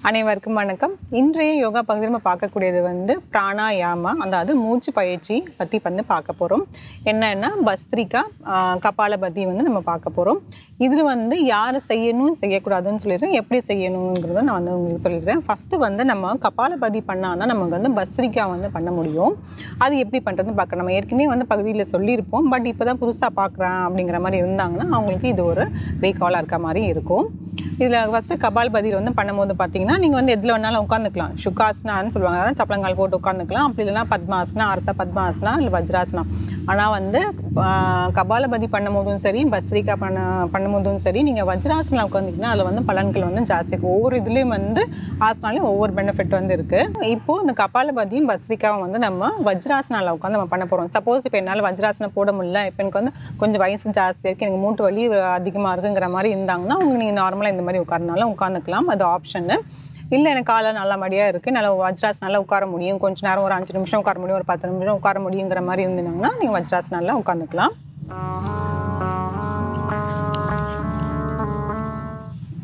அனைவருக்கும் வணக்கம். இன்றைய யோகா பகுதியில் நம்ம பார்க்கக்கூடியது பிராணாயாமா, அதாவது மூச்சு பயிற்சி பற்றி பார்க்க போகிறோம். என்னன்னா பஸ்திரிகா, கபாலபதி நம்ம பார்க்க போகிறோம். இதில் யார் செய்யணும் செய்யக்கூடாதுன்னு சொல்லிடுறேன், எப்படி செய்யணுங்கிறத நான் உங்களுக்கு சொல்லிடுறேன். ஃபஸ்ட்டு நம்ம கபாலபதி பண்ணால் தான் நமக்கு பஸ்திரிகா பண்ண முடியும். அது எப்படி பண்ணுறதுன்னு பார்க்க நம்ம ஏற்கனவே பகுதியில் சொல்லியிருப்போம். பட் இப்போ தான் புதுசாக பார்க்குறேன் அப்படிங்கிற மாதிரி இருந்தாங்கன்னா அவங்களுக்கு இது ஒரு ரீகாலாக இருக்க மாதிரி இருக்கும். இதில் ஃபஸ்ட்டு கபாலபதியில் பண்ணும்போது பார்த்தீங்கன்னா நீங்கள் எதில் வேணாலும் உட்காந்துக்கலாம். சுகாசனான்னு சொல்லுவாங்க, அதாவது சப்பளங்கால் போட்டு உட்காந்துக்கலாம். அப்படி இல்லைன்னா பத்மாசனா, அர்த்த பத்மாசனா, இல்லை வஜ்ராசனா. ஆனால் கபாலபதி பண்ணும்போதும் சரி, பஸ்திரிகா பண்ணும்போதும் சரி, நீங்கள் வஜ்ராசனா உட்காந்துக்கிங்கன்னா அதில் பலன்கள் ஜாஸ்தி இருக்கும். ஒவ்வொரு இதுலேயும் ஆசனாலையும் ஒவ்வொரு பெனிஃபிட் இருக்குது. இப்போது இந்த கபாலபதியும் பஸ்திரிகாவும் நம்ம வஜ்ராசனாவில் உட்காந்து நம்ம பண்ண போகிறோம். சப்போஸ் இப்போ என்னால் வஜ்ராசனம் போட முடியல, இப்போ எனக்கு கொஞ்சம் வயசு ஜாஸ்தியாக இருக்குது, எனக்கு மூட்டு வலி அதிகமாக இருக்குங்கிற மாதிரி இருந்தாங்கன்னா நீங்கள் நார்மலாக இந்த மாதிரி உட்காரனாலும் உட்காந்துக்கலாம். அது ஆப்ஷனு. இல்லை எனக்கு காலை நல்லா மடியாக இருக்குது, நல்லா வஜ்ராசனால உட்கார முடியும், கொஞ்சம் நேரம் ஒரு 5 நிமிஷம் உட்கார முடியும், ஒரு 10 நிமிஷம் உட்கார முடியுங்கிற மாதிரி இருந்தீங்கன்னா நீங்கள் வஜ்ராசனால உட்காந்துக்கலாம்.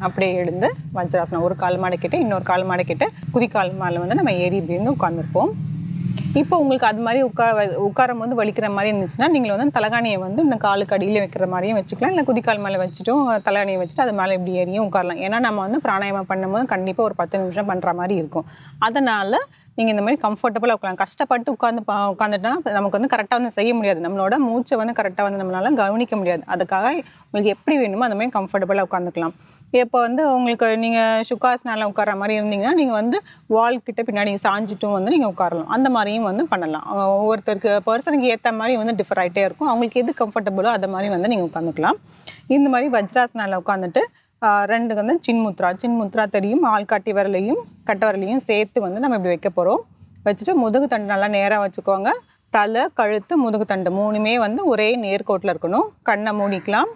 அப்படியே எழுந்து வஜ்ராசனம் ஒரு கால் மடக்கிட்டு இன்னொரு கால் மடக்கிட்டு குதிக்கால் மேலே நம்ம ஏறி இப்படின்னு உட்காந்துருப்போம். இப்போ உங்களுக்கு அது மாதிரி உட்காரும் போது வலிக்கிற மாதிரி இருந்துச்சுன்னா நீங்கள் தலகாணியை இந்த காலுக்கு அடியில் வைக்கிற மாதிரியும் வச்சுக்கலாம். இல்லை குதிக்கால் மேலே வச்சுட்டும் தலகாணியை வச்சுட்டு அது மேலே இப்படி ஏறியும் உட்காரலாம். ஏன்னா நம்ம பிராணாயாமம் பண்ணும்போது கண்டிப்பாக ஒரு 10 நிமிஷம் பண்ணுற மாதிரி இருக்கும். அதனால் நீங்கள் இந்த மாதிரி கம்ஃபர்டபுளாக உட்காரலாம். கஷ்டப்பட்டு உட்காந்துட்டா நமக்கு கரெக்டாக செய்ய முடியாது. நம்மளோட மூச்சை கரெக்டாக நம்மளால கவனிக்க முடியாது. அதுக்காக உங்களுக்கு எப்படி வேணுமோ அந்த மாதிரி கம்ஃபர்டபுளாக உட்காந்துக்கலாம். இப்போ உங்களுக்கு நீங்கள் சுகாசனால உட்கார மாதிரி இருந்தீங்கன்னா நீங்கள் வால் கிட்ட பின்னாடி சாஞ்சிட்டும் நீங்கள் உட்காரலாம். அந்த மாதிரியும் பண்ணலாம். ஒவ்வொருத்தருக்கு பர்சனுக்கு ஏற்ற மாதிரி டிஃபர் ஆகிட்டே இருக்கும். அவங்களுக்கு எது கம்ஃபர்டபுளோ அதை மாதிரி நீங்கள் உட்காந்துக்கலாம். இந்த மாதிரி வஜ்ராசனால உட்காந்துட்டு ரெண்டு சின்முத்ரா தெரியும், ஆள்காட்டி விரலையும் கட்ட விரலையும் சேர்த்து நம்ம இப்படி வைக்க போகிறோம். வச்சுட்டு முதுகு தண்டு நல்லா நேராக வச்சுக்கோங்க. தலை, கழுத்து, முதுகு தண்டு மூணுமே ஒரே நேர்கோட்டில் இருக்கணும். கண்ணை மூடிக்கலாம்.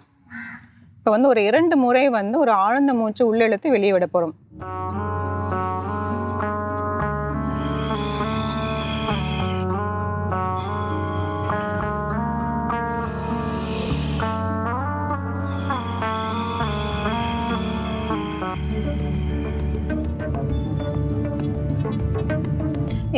இப்போ ஒரு 2 முறை ஒரு ஆழ்ந்த மூச்சு உள்ளெழுத்து வெளியே விட போகிறோம்.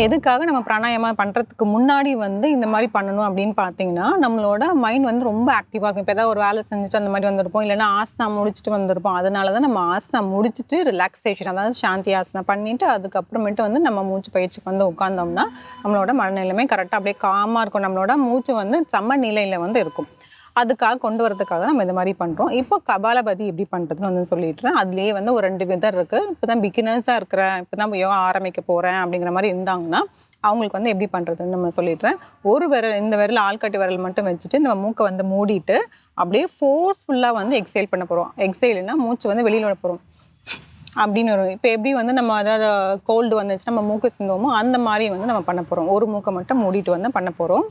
எதுக்காக நம்ம பிராணாயாமம் பண்ணுறதுக்கு முன்னாடி இந்த மாதிரி பண்ணணும் அப்படின்னு பார்த்தீங்கன்னா, நம்மளோட மைண்ட் ரொம்ப ஆக்டிவாக இருக்கும். இப்போ ஏதாவது ஒரு வேலை செஞ்சுட்டு அந்த மாதிரி வந்திருப்போம், இல்லைன்னா ஆசனா முடிச்சுட்டு வந்திருப்போம். அதனால தான் நம்ம ஆசனா முடிச்சுட்டு ரிலாக்ஸேஷன், அதாவது சாந்தி ஆசனா பண்ணிவிட்டு அதுக்கப்புறமேட்டு நம்ம மூச்சு பயிற்சிக்கு உட்காந்தோம்னா நம்மளோட மனநிலைமை கரெக்டாக அப்படியே காமாக இருக்கும். நம்மளோட மூச்சு சமநிலையில் இருக்கும். அதுக்காக கொண்டு வரதுக்காக நம்ம இந்த மாதிரி பண்ணுறோம். இப்போ கபாலபதி எப்படி பண்ணுறதுன்னு சொல்லிடுறேன். அதுலேயே ஒரு 2 விதம் இருக்குது. இப்போ தான் பிகினர்ஸாக இருக்கிறேன், இப்போ தான் யோகா ஆரம்பிக்க போகிறேன் அப்படிங்கிற மாதிரி இருந்தாங்கன்னா அவங்களுக்கு எப்படி பண்ணுறதுன்னு நம்ம சொல்லிடுறேன். ஒரு விரல், இந்த விரல் ஆள்காட்டி விரல் மட்டும் வச்சுட்டு இந்த மூக்கை மூடிட்டு அப்படியே ஃபோர்ஸ்ஃபுல்லாக எக்ஸேல் பண்ண போகிறோம். எக்ஸேல்னா மூச்சு வெளியில் விட போகிறோம் அப்படின்னு வரும். இப்போ எப்படி நம்ம அதாவது கோல்டு வந்துச்சு நம்ம மூக்கு சிந்துவோமோ அந்த மாதிரி நம்ம பண்ண போகிறோம். ஒரு மூக்கை மட்டும் மூடிட்டு பண்ண போகிறோம்.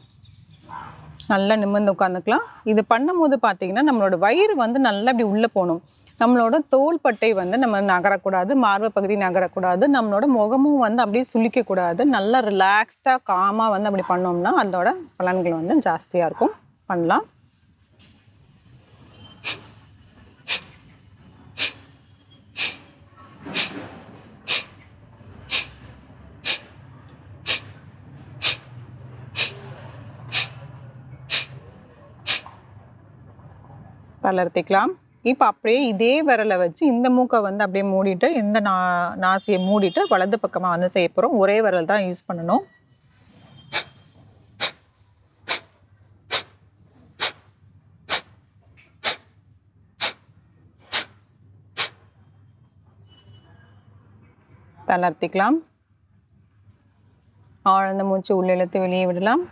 நல்லா நிமிர்ந்து உட்காந்துக்கலாம். இது பண்ணும்போது பார்த்தீங்கன்னா நம்மளோட வயிறு நல்லா இப்படி உள்ளே போகணும். நம்மளோட தோள்பட்டை நம்ம நகரக்கூடாது, மார்பு பகுதி நகரக்கூடாது, நம்மளோட முகமும் அப்படியே சுளிக்கக்கூடாது. நல்லா ரிலாக்ஸ்டாக காமாக அப்படி பண்ணோம்னா அதோட பலன்கள் ஜாஸ்தியாக இருக்கும். பண்ணலாம். தளர்த்திக்கலாம். இப்போ அப்படியே இதே விரலை வச்சு இந்த மூக்கை அப்படியே மூடிட்டு இந்த நாசியை மூடிட்டு வலது பக்கமாக செய்ய போகிறோம். ஒரே விரல் தான் யூஸ் பண்ணணும். தளர்த்திக்கலாம். ஆழ்ந்த மூச்சு உள்ளிழுத்து வெளியே விடலாம்.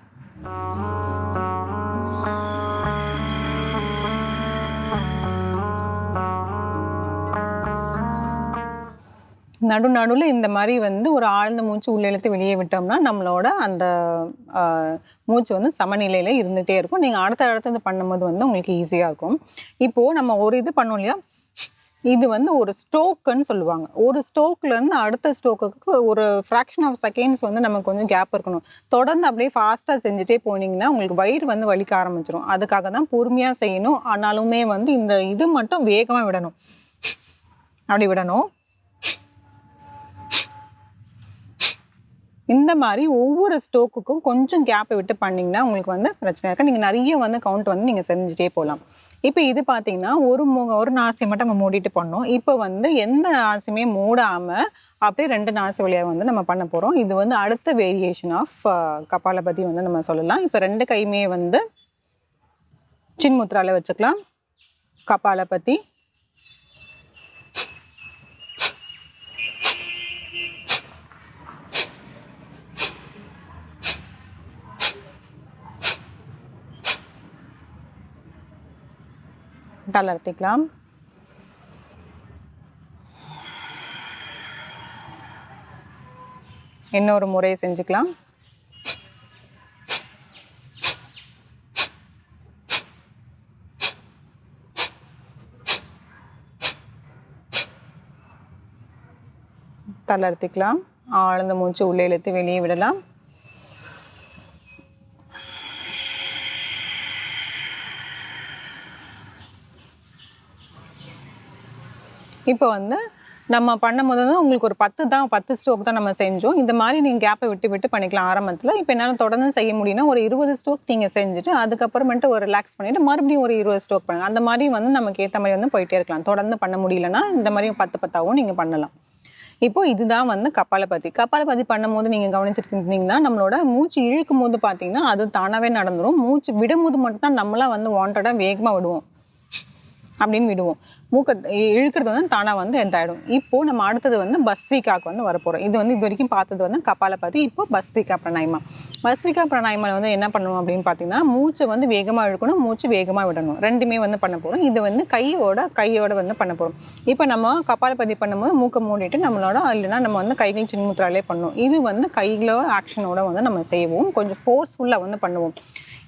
நடுவில் இந்த மாதிரி ஒரு ஆழ்ந்த மூச்சு உள்ளிழுத்து வெளியே விட்டோம்னா நம்மளோட அந்த மூச்சு சமநிலையில் இருந்துகிட்டே இருக்கும். நீங்கள் அடுத்தது பண்ணும்போது உங்களுக்கு ஈஸியாக இருக்கும். இப்போது நம்ம ஒரு இது பண்ணோம் இல்லையா, இது ஒரு ஸ்ட்ரோக்குன்னு சொல்லுவாங்க. ஒரு ஸ்ட்ரோக்லேருந்து அடுத்த ஸ்ட்ரோக்குக்கு ஒரு ஃப்ராக்ஷன் ஆஃப் செகண்ட்ஸ் நமக்கு கொஞ்சம் கேப் இருக்கணும். தொடர்ந்து அப்படியே ஃபாஸ்ட்டாக செஞ்சுட்டே போனீங்கன்னா உங்களுக்கு வயிறு வலிக்க ஆரம்பிச்சிடும். அதுக்காக தான் பொறுமையாக செய்யணும். ஆனாலுமே இந்த இது மட்டும் வேகமாக விடணும். அப்படி விடணும். இந்த மாதிரி ஒவ்வொரு ஸ்ட்ரோக்குக்கும் கொஞ்சம் கேப்பை விட்டு பண்ணிங்கன்னா உங்களுக்கு வந்து பிரச்சனை இருக்குது. நீங்கள் நிறைய வந்து கவுண்ட் வந்து நீங்கள் செஞ்சுட்டே போகலாம். இப்போ இது பார்த்தீங்கன்னா ஒரு நாசியை மட்டும் நம்ம மூடிட்டு பண்ணோம். இப்போ வந்து எந்த நாசியுமே மூடாமல் அப்படியே 2 நாசி வழியாக வந்து நம்ம பண்ண போகிறோம். இது வந்து அடுத்த வேரியேஷன் ஆஃப் கபாலபதி வந்து நம்ம சொல்லலாம். இப்போ 2 கையுமே வந்து சின்முத்ரால வச்சுக்கலாம். கபாலபதி, தளர்த்திக்கலாம். இன்னொரு முறை செஞ்சுக்கலாம். தளர்த்திக்கலாம். ஆழ்ந்த மூச்சு உள்ளே இழுத்து வெளியே விடலாம். இப்போ வந்து நம்ம பண்ணும்போது வந்து உங்களுக்கு ஒரு 10 ஸ்ட்ரோக் தான் நம்ம செஞ்சோம். இந்த மாதிரி நீங்கள் கேப்பை விட்டு விட்டு பண்ணிக்கலாம் ஆரம்பத்தில். இப்போ என்னால் தொடர்ந்து செய்ய முடியும்னா ஒரு 20 ஸ்ட்ரோக் நீங்கள் செஞ்சுட்டு அதுக்கப்புறமேட்டு ஒரு ரிலாக்ஸ் பண்ணிவிட்டு மறுபடியும் ஒரு 20 ஸ்ட்ரோக் பண்ணுங்கள். அந்த மாதிரி வந்து நமக்கு ஏற்ற மாதிரி வந்து போயிட்டே இருக்கலாம். தொடர்ந்து பண்ண முடியலன்னா இந்த மாதிரி 10 நீங்கள் பண்ணலாம். இப்போ இதுதான் வந்து கபாலபதி பண்ணும்போது நீங்கள் கவனிச்சிருக்கீங்கன்னா நம்மளோட மூச்சு இழுக்கும் போது பார்த்தீங்கன்னா அது தானாகவே நடந்துடும். மூச்சு விடும்போது மட்டும்தான் நம்மளாம் வந்து வாண்டடாக வேகமாக விடுவோம் அப்படின்னு விடுவோம். மூக்கை இழுக்கிறது வந்து தானாக வந்து எந்தாயிடும். இப்போ நம்ம அடுத்தது வந்து பஸ்திரிகாவுக்கு வந்து வரப்போகிறோம். இது வந்து இது வரைக்கும் பார்த்தது வந்து கபாலபதி. இப்போ பஸ்திரிகா பிராணாயாமா. பஸ்திரிகா பிராணாயாமா வந்து என்ன பண்ணுவோம் அப்படின்னு பார்த்தீங்கன்னா மூச்சை வந்து வேகமாக இழுக்கணும், மூச்சு வேகமாக விடணும். ரெண்டுமே வந்து பண்ண போகிறோம். இது வந்து கையோட வந்து பண்ண போகிறோம். இப்போ நம்ம கபாலபதி பண்ணும்போது மூக்கை மூடிட்டு நம்மளோட இல்லைன்னா நம்ம வந்து கைகள் சின்முத்ராலே பண்ணணும். இது வந்து கைகளோட ஆக்ஷனோட வந்து நம்ம செய்வோம். கொஞ்சம் ஃபோர்ஸ்ஃபுல்லாக வந்து பண்ணுவோம்.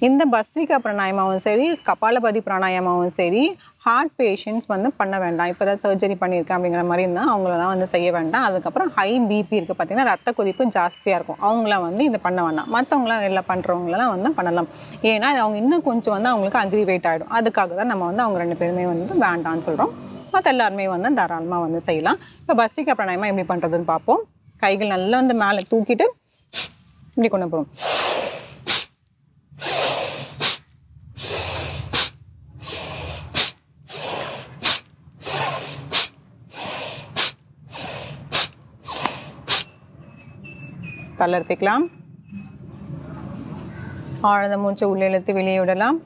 இந்த பஸ்திரிகா பிராணாயாமாவும் சரி, கபாலபதி பிராணாயாமாவும் சரி, ஹார்ட் பேஷண்ட்ஸ் வந்து பண்ண வேண்டாம். இப்போ தான் சர்ஜரி பண்ணியிருக்கேன் அப்படிங்கிற மாதிரி இருந்தால் அவங்களெல்லாம் வந்து செய்ய வேண்டாம். அதுக்கப்புறம் ஹை பிபி இருக்குது பார்த்தீங்கன்னா, ரத்த கொதிப்பு ஜாஸ்தியாக இருக்கும், அவங்களாம் வந்து இதை பண்ண வேண்டாம். மற்றவங்களாம் எல்லாம் பண்ணுறவங்களாம் வந்து பண்ணலாம். ஏன்னா அவங்க இன்னும் கொஞ்சம் வந்து அவங்களுக்கு அக்ரிவேட் ஆகிடும். அதுக்காக தான் நம்ம வந்து அவங்க 2 பேருமே வந்து வேண்டான்னு சொல்கிறோம். மற்ற எல்லாருமே வந்து தாராளமாக வந்து செய்யலாம். இப்போ பஸ்திரிகா பிராணாயாமா எப்படி பண்ணுறதுன்னு பார்ப்போம். கைகள் நல்லா வந்து மேலே தூக்கிட்டு இப்படி கொண்டு போகிறோம். தளர்த்திக்கலாம். ஆழ்ந்த மூச்சு உள்ளே இழுத்து வெளியே விடலாம்.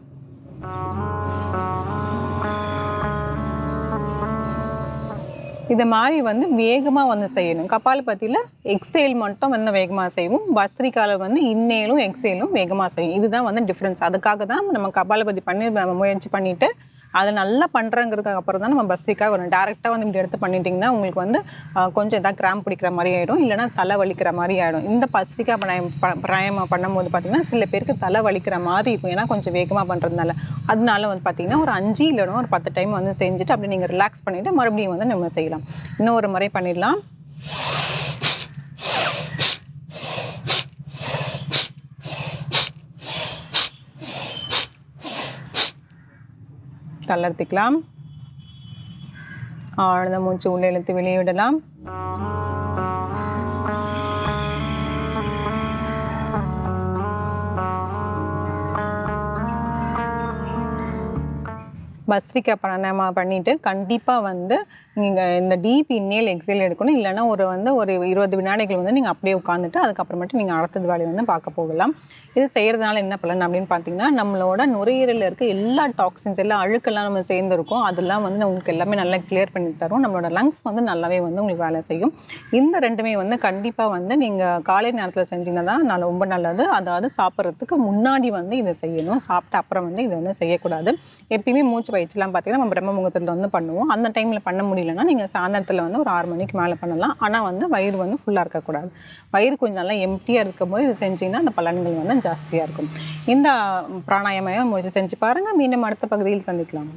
இதை மாதிரி வந்து வேகமாக வந்து செய்யணும். கபாலபதியில் எக்ஸேல் மட்டும் வந்து வேகமாக செய்வோம். பஸ்திரிகாவில் வந்து இன்னேலும் எக்ஸேலும் வேகமாக செய்யும். இதுதான் வந்து டிஃப்ரென்ஸ். அதுக்காக தான் நம்ம கபாலபதி பண்ணி நம்ம முயற்சி பண்ணிவிட்டு அதை நல்லா பண்ணுறங்கிறதுக்கு அப்புறம் தான் நம்ம பஸ்திரிக்கா வரும். டேரெக்டாக வந்து இப்படி எடுத்து பண்ணிட்டிங்கன்னா உங்களுக்கு வந்து கொஞ்சம் எதாவது கிராம்ப் பிடிக்கிற மாதிரி ஆகிடும், இல்லைனா தலை வலிக்கிற மாதிரி ஆகிடும். இந்த பஸ்திரிக்கா பிராணாயாமம் பண்ணும்போது பார்த்திங்கன்னா சில பேருக்கு தலை வலிக்கிற மாதிரி இருக்கும், ஏன்னா கொஞ்சம் வேகமாக பண்ணுறதுனால. அதனால வந்து பார்த்திங்கன்னா ஒரு 5 இல்லைனா ஒரு 10 டைம் வந்து செஞ்சுட்டு அப்படி நீங்கள் ரிலாக்ஸ் பண்ணிவிட்டு மறுபடியும் வந்து நம்ம செய்யலாம். இன்னொரு முறை பண்ணிடலாம். தளர்த்திக்கலாம். ஆழ்ந்த மூச்சு உள்ளே இழுத்து வெளியே விடலாம். பஸ்திரிகா பிராணாயாமா பண்ணிவிட்டு கண்டிப்பாக வந்து நீங்கள் இந்த டீப் இன்னேல் எக்ஸேல் எடுக்கணும். இல்லைனா ஒரு 20 வினாடிகள் வந்து நீங்கள் அப்படியே உட்காந்துட்டு அதுக்கப்புறமேட்டு நீங்கள் அடுத்தது வேலையை வந்து பார்க்க போகலாம். இது செய்கிறதுனால என்ன பலன் அப்படின்னு பார்த்தீங்கன்னா, நம்மளோட நுரையீரலில் இருக்க எல்லா டாக்ஸின்ஸ், எல்லா அழுக்கெல்லாம் நம்ம சேர்ந்துருக்கோம், அதெல்லாம் வந்து உங்களுக்கு எல்லாமே நல்லா கிளியர் பண்ணி தரும். நம்மளோட லங்ஸ் வந்து நல்லாவே வந்து உங்களுக்கு வேலை செய்யும். இந்த 2மே வந்து கண்டிப்பாக வந்து நீங்கள் காலை நேரத்தில் செஞ்சீங்கன்னா தான் ரொம்ப நல்லது. அதாவது சாப்பிட்றதுக்கு முன்னாடி வந்து இதை செய்யணும். சாப்பிட்ட அப்புறம் வந்து இதை வந்து செய்யக்கூடாது. எப்பயுமே மூச்சு பயிற்சிலாம் பார்த்தீங்கன்னா நம்ம பிரம்ம முகூர்த்தத்தில் வந்து பண்ணுவோம். அந்த டைமில் பண்ண முடியலன்னா நீங்கள் சாயந்தரத்தில் வந்து ஒரு 6 மணிக்கு மேலே பண்ணலாம். ஆனால் வந்து வயிறு வந்து ஃபுல்லாக இருக்கக்கூடாது. வயிறு கொஞ்சம் நல்லா எம்டியாக இருக்கும்போது இது செஞ்சிங்கன்னா அந்த பலன்கள் வந்து ஜாஸ்தியாக இருக்கும். இந்த பிராணாயாமம் முயற்சி செஞ்சு பாருங்கள். மீண்டும் அடுத்த பகுதியில் சந்திக்கலாம்.